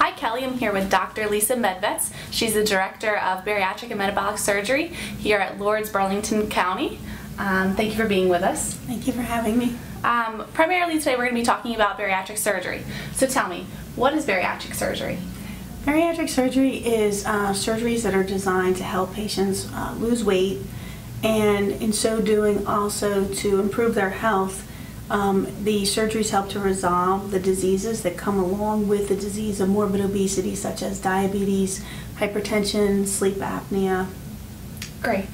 Hi Kelly, I'm here with Dr. Lisa Medvetz. She's the Director of Bariatric and Metabolic Surgery here at Lourdes, Burlington County. Thank you for being with us. Thank you for having me. Primarily today we're going to be talking about bariatric surgery. So tell me, what is bariatric surgery? Bariatric surgery is surgeries that are designed to help patients lose weight, and in so doing also to improve their health. The surgeries help to resolve the diseases that come along with the disease of morbid obesity, such as diabetes, hypertension, sleep apnea. Great.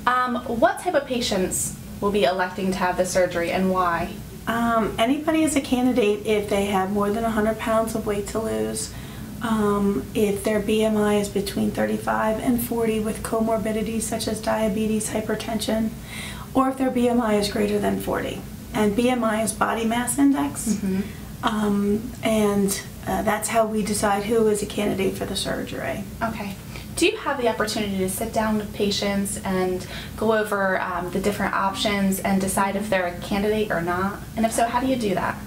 What type of patients will be electing to have the surgery and why? Anybody is a candidate if they have more than 100 pounds of weight to lose, if their BMI is between 35 and 40 with comorbidities such as diabetes, hypertension, or if their BMI is greater than 40. And BMI is body mass index, that's how we decide who is a candidate for the surgery. Okay. Do you have the opportunity to sit down with patients and go over the different options and decide if they're a candidate or not? And if so, how do you do that?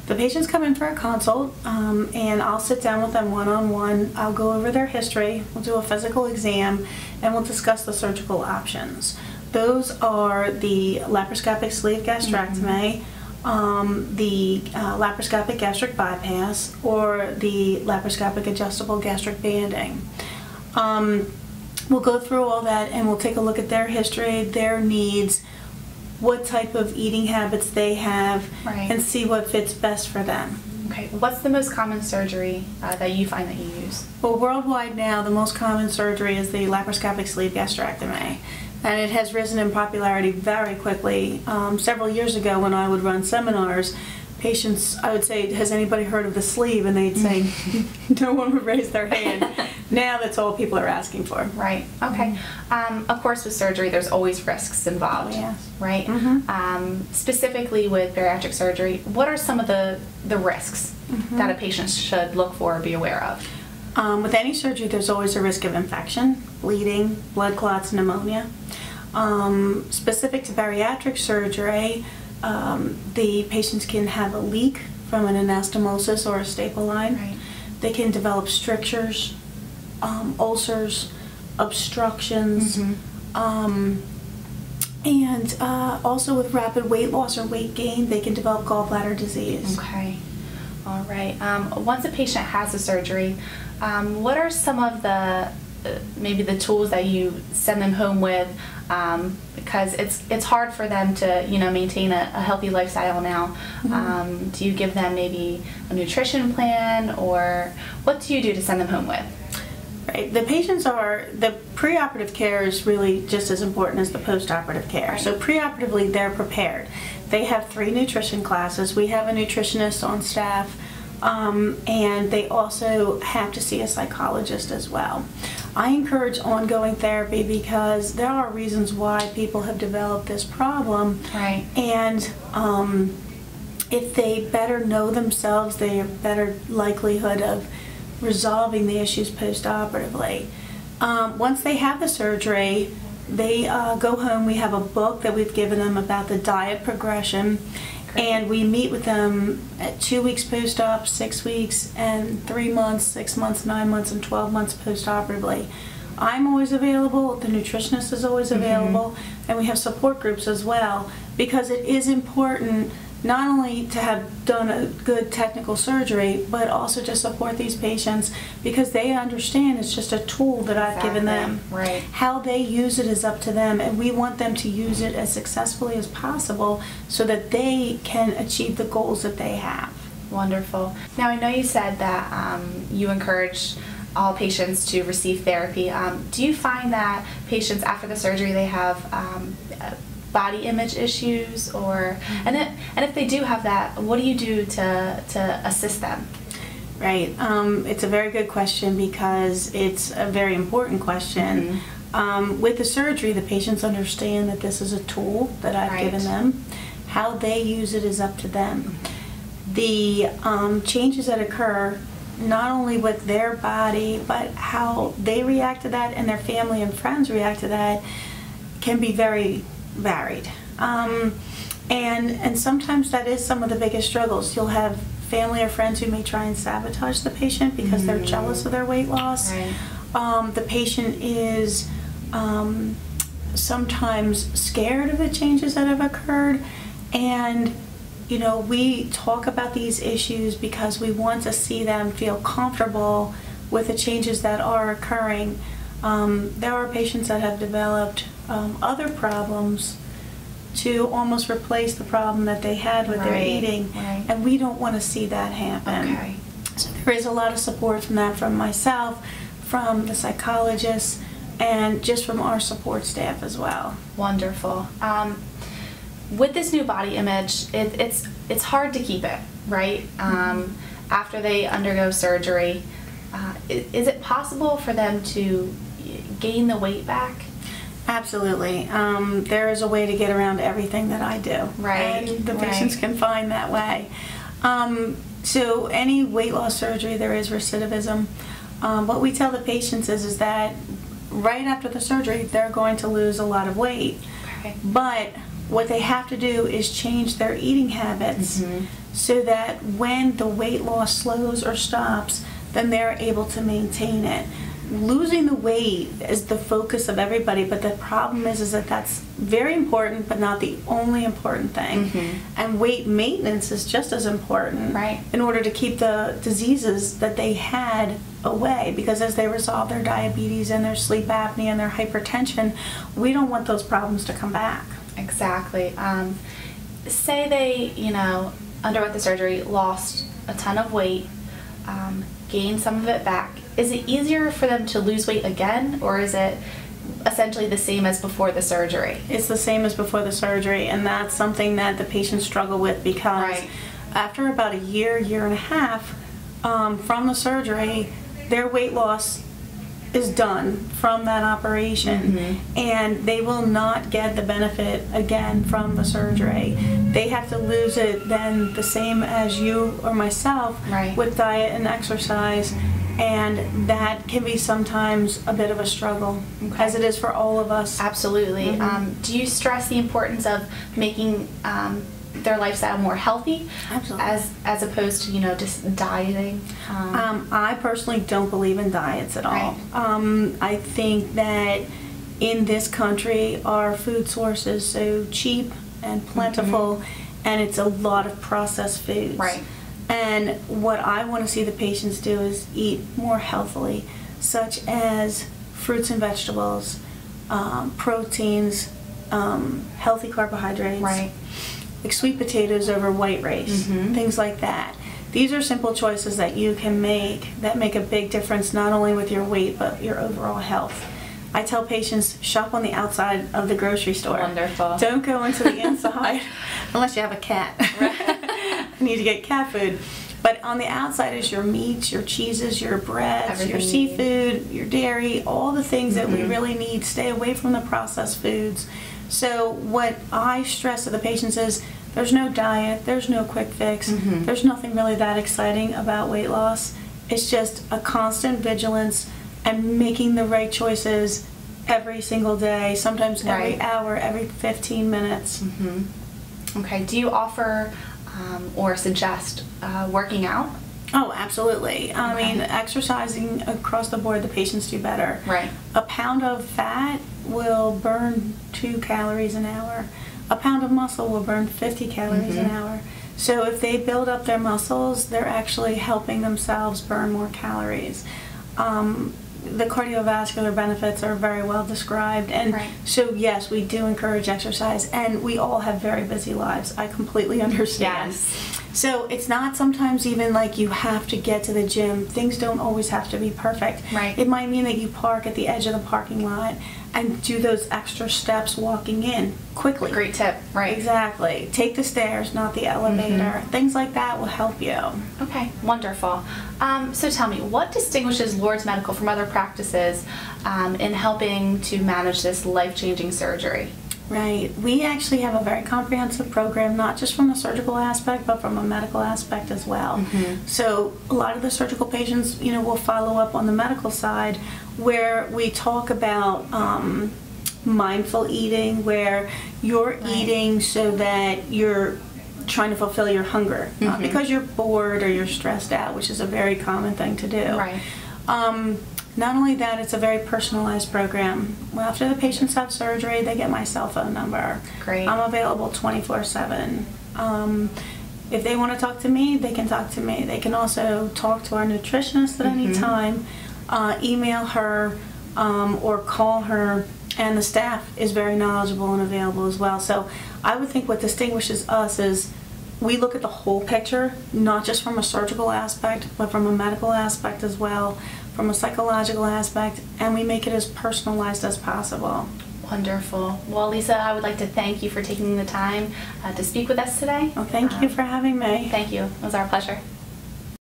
The patients come in for a consult, and I'll sit down with them one-on-one. I'll go over their history, we'll do a physical exam, and we'll discuss the surgical options. Those are the laparoscopic sleeve gastrectomy, the laparoscopic gastric bypass, or the laparoscopic adjustable gastric banding. We'll go through all that and we'll take a look at their history, their needs, what type of eating habits they have, and see what fits best for them. Okay, what's the most common surgery that you find that you use? Well, worldwide now, the most common surgery is the laparoscopic sleeve gastrectomy. And it has risen in popularity very quickly. Several years ago when I would run seminars, patients, I would say, has anybody heard of the sleeve? And they'd say, no one would raise their hand. Now that's all people are asking for. Right, okay. Of course with surgery there's always risks involved, right? Specifically with bariatric surgery, what are some of the risks that a patient should look for or be aware of? With any surgery, there's always a risk of infection, bleeding, blood clots, pneumonia. Specific to bariatric surgery, the patients can have a leak from an anastomosis or a staple line. They can develop strictures, ulcers, obstructions, and also with rapid weight loss or weight gain, they can develop gallbladder disease. Okay. All right. Once a patient has the surgery, what are some of the maybe the tools that you send them home with? Because it's hard for them to maintain a healthy lifestyle now. Do you give them maybe a nutrition plan, or what do you do to send them home with? Right. The patients the preoperative care is really just as important as the postoperative care. So preoperatively, they're prepared. They have 3 nutrition classes. We have a nutritionist on staff, and they also have to see a psychologist as well. I encourage ongoing therapy because there are reasons why people have developed this problem. And if they better know themselves, they have better likelihood of resolving the issues postoperatively. Once they have the surgery, they go home. We have a book that we've given them about the diet progression, and we meet with them at 2 weeks post-op, 6 weeks, and 3 months, 6 months, 9 months, and 12 months postoperatively. I'm always available, the nutritionist is always available, and we have support groups as well, because it is important not only to have done a good technical surgery, but also to support these patients, because they understand it's just a tool that I've given them. How they use it is up to them, and we want them to use it as successfully as possible so that they can achieve the goals that they have. Wonderful. Now I know you said that you encourage all patients to receive therapy. Do you find that patients after the surgery they have body image issues, or and if they do have that, what do you do to assist them? Right. It's a very good question because it's a very important question. With the surgery, the patients understand that this is a tool that I've given them. How they use it is up to them. The changes that occur not only with their body, but how they react to that and their family and friends react to that can be very varied. And sometimes that is some of the biggest struggles. You'll have family or friends who may try and sabotage the patient because they're jealous of their weight loss. Right. The patient is sometimes scared of the changes that have occurred, and you know, we talk about these issues because we want to see them feel comfortable with the changes that are occurring. There are patients that have developed other problems to almost replace the problem that they had with their eating, and we don't want to see that happen. Okay. So there is a lot of support from that, from myself, from the psychologists, and just from our support staff as well. Wonderful. With this new body image, it's hard to keep it, right? After they undergo surgery, is it possible for them to gain the weight back? Absolutely. There is a way to get around everything that I do. Right. And the patients can find that way. So any weight loss surgery, there is recidivism. What we tell the patients is that right after the surgery, they're going to lose a lot of weight. Okay. But what they have to do is change their eating habits so that when the weight loss slows or stops, then they're able to maintain it. Losing the weight is the focus of everybody, but the problem is that that's very important, but not the only important thing. And weight maintenance is just as important in order to keep the diseases that they had away, because as they resolve their diabetes and their sleep apnea and their hypertension, we don't want those problems to come back. Exactly. Say they, you know, underwent the surgery, lost a ton of weight, gained some of it back. Is it easier for them to lose weight again, or is it essentially the same as before the surgery? It's the same as before the surgery, and that's something that the patients struggle with, because after about a year, year and a half from the surgery, their weight loss is done from that operation, and they will not get the benefit again from the surgery. They have to lose it then the same as you or myself with diet and exercise, and that can be sometimes a bit of a struggle, as it is for all of us. Absolutely. Do you stress the importance of making their lifestyle more healthy, as opposed to, you know, just dieting? I personally don't believe in diets at all. I think that in this country our food source is so cheap and plentiful, and it's a lot of processed foods. And what I want to see the patients do is eat more healthily, such as fruits and vegetables, proteins, healthy carbohydrates, like sweet potatoes over white rice, things like that. These are simple choices that you can make that make a big difference, not only with your weight but your overall health. I tell patients, shop on the outside of the grocery store. Wonderful. Don't go into the inside unless you have a cat. You need to get cat food. But on the outside is your meats, your cheeses, your breads, your seafood, your dairy, all the things that we really need. Stay away from the processed foods. So what I stress to the patients is there's no diet, there's no quick fix, there's nothing really that exciting about weight loss. It's just a constant vigilance and making the right choices every single day, sometimes every hour, every 15 minutes. Okay. Do you offer or suggest working out? Oh, absolutely. I mean, exercising across the board, the patients do better. A pound of fat will burn 2 calories an hour. A pound of muscle will burn 50 calories an hour. So if they build up their muscles, they're actually helping themselves burn more calories. The cardiovascular benefits are very well described, and so yes, we do encourage exercise, and we all have very busy lives. I completely understand. So it's not sometimes even like you have to get to the gym. Things don't always have to be perfect. It might mean that you park at the edge of the parking lot and do those extra steps walking in quickly. Great tip. Exactly. Take the stairs, not the elevator. Things like that will help you. Okay, wonderful. So tell me, what distinguishes Lourdes Medical from other practices in helping to manage this life-changing surgery? We actually have a very comprehensive program, not just from the surgical aspect, but from a medical aspect as well. So a lot of the surgical patients, you know, will follow up on the medical side, where we talk about mindful eating, where you're eating so that you're trying to fulfill your hunger, not because you're bored or you're stressed out, which is a very common thing to do. Right. Not only that, it's a very personalized program. Well, after the patients have surgery, they get my cell phone number. Great. I'm available 24/7. If they want to talk to me, they can talk to me. They can also talk to our nutritionist at any time, email her, or call her, and the staff is very knowledgeable and available as well. So I would think what distinguishes us is we look at the whole picture, not just from a surgical aspect, but from a medical aspect as well, from a psychological aspect, and we make it as personalized as possible. Wonderful. Well, Lisa, I would like to thank you for taking the time to speak with us today. Well, thank you for having me. Thank you. It was our pleasure.